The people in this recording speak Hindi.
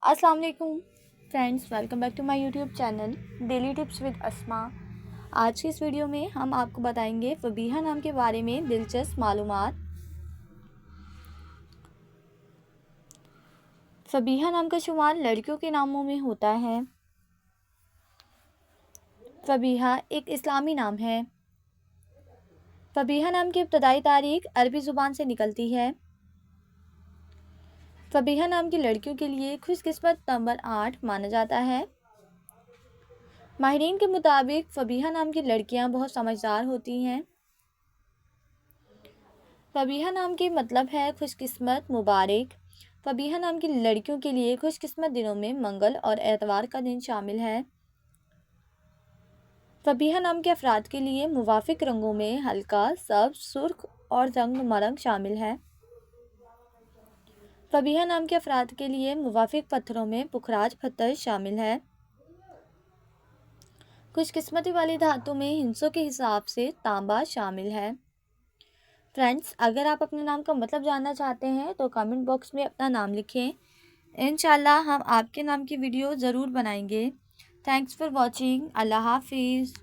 अस्सलाम वालेकुम friends, welcome back to my YouTube channel daily tips with Asma. आज की इस वीडियो में हम आपको बताएंगे फबीहा नाम के बारे में दिलचस्प मालूमात। फबीहा नाम का शुमार लड़कियों के नामों में होता है। फबीहा एक इस्लामी नाम है। फबीहा नाम की इब्तदाई तारीख अरबी ज़ुबान से निकलती है। फबीहा नाम की लड़कियों के लिए खुशकिस्मत नंबर 8 माना जाता है। माहिरीन के मुताबिक फबीहा नाम की लड़कियां बहुत समझदार होती हैं। फबीहा नाम की मतलब है खुशकिस्मत, मुबारक। फबीहा नाम की लड़कियों के लिए खुशकिस्मत दिनों में मंगल और एतवार का दिन शामिल है। फबीहा नाम के अफराद के लिए मुवाफिक रंगों में हल्का सब्ज, सुर्ख और रंगनुमा रंग शामिल है। फबीहा नाम के अफराद के लिए मुवाफिक पत्थरों में पुखराज पत्थर शामिल है। खुशकिस्मती वाली धातु में हिंसों के हिसाब से तांबा शामिल है। फ्रेंड्स, अगर आप अपने नाम का मतलब जानना चाहते हैं तो कमेंट बॉक्स में अपना नाम लिखें। इंशाल्लाह हम आपके नाम की वीडियो ज़रूर बनाएंगे। Thanks for watching. अल्लाह हाफिज़।